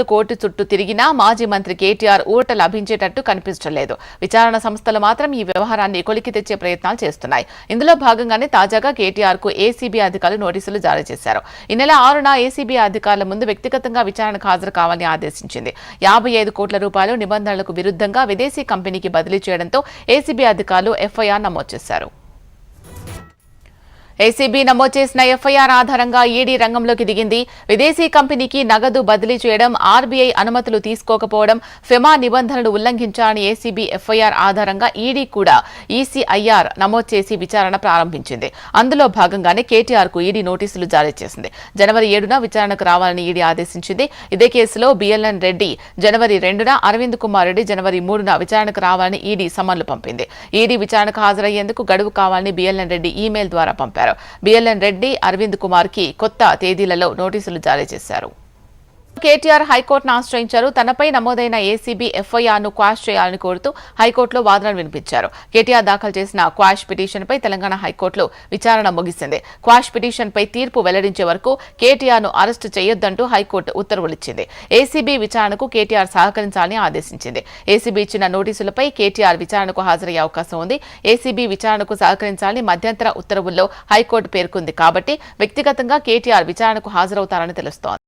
Court చుట్టూ తిరిగినా మాజీ మంత్రి కేటీఆర్ ఊరట లభించేటట్టు కనిపించలేదు. విచారణ సంస్థలు మాత్రం ఈ వ్యవహారాన్ని కొలికి తెచ్చే ప్రయత్నాలు చేస్తున్నాయి. ఇందులో భాగంగానే తాజాగా కేటీఆర్ కు ఏసీబీ అధికారులు నోటీసులు జారీ చేశారు. ఈ నెల 6న ఏసీబీ అధికారుల ముందు వ్యక్తిగతంగా విచారణకు హాజరు కావాలని ఆదేశించింది. 55 కోట్ల రూపాయలు నిబంధనలకు విరుద్ధంగా విదేశీ కంపెనీకి బదిలీ చేయడంతో ఏసీబీ అధికారులు ఎఫ్ఐఆర్ నమోదు చేశారు. ఏసీబీ నమోదు చేసిన ఎఫ్ఐఆర్ ఆధారంగా ఈడీ రంగంలోకి దిగింది. విదేశీ కంపెనీకి నగదు బదిలీ చేయడం, ఆర్బీఐ అనుమతులు తీసుకోకపోవడం, ఫెమా నిబంధనలు ఉల్లంఘించాలని ఏసీబీ ఎఫ్ఐఆర్ ఆధారంగా ఈడీ కూడా ఈసీఐఆర్ నమోదు చేసి విచారణ ప్రారంభించింది. అందులో భాగంగానే కేటీఆర్ కు ఈడీ నోటీసులు జారీ చేసింది. జనవరి 7న విచారణకు రావాలని ఈడీ ఆదేశించింది. ఇదే కేసులో బిఎల్ఎన్ రెడ్డి జనవరి 2న, అరవింద్ కుమార్ రెడ్డి జనవరి 3న విచారణకు రావాలని ఈడీ సమన్లు పంపింది. ఈడీ విచారణకు హాజరయ్యేందుకు గడువు కావాలని బిఎల్ఎన్ రెడ్డి ఈమెయిల్ ద్వారా పంపారు. బిఎల్ఎన్ రెడ్డి, అరవింద్ కుమార్ కి కొత్త తేదీలలో నోటీసులు జారీ చేశారు. కేటీఆర్ హైకోర్టును ఆశ్రయించారు. తనపై నమోదైన ఏసీబీ ఎఫ్ఐఆర్ ను క్వాష్ చేయాలని కోరుతూ హైకోర్టులో వాదనలు వినిపించారు. కేటీఆర్ దాఖలు చేసిన క్వాష్ పిటిషన్ పై తెలంగాణ హైకోర్టులో విచారణ ముగిసింది. క్వాష్ పిటిషన్ పై తీర్పు వెల్లడించే వరకు కేటీఆర్ ను అరెస్టు చేయొద్దంటూ హైకోర్టు ఉత్తర్వులిచ్చింది. ఏసీబీ విచారణకు కేటీఆర్ సహకరించాలని ఆదేశించింది. ఏసీబీ ఇచ్చిన నోటీసులపై కేటీఆర్ విచారణకు హాజరయ్యే అవకాశం ఉంది. ఏసీబీ విచారణకు సహకరించాలని మధ్యంతర ఉత్తర్వుల్లో హైకోర్టు పేర్కొంది. కాబట్టి వ్యక్తిగతంగా కేటీఆర్ విచారణకు హాజరవుతారని తెలుస్తోంది.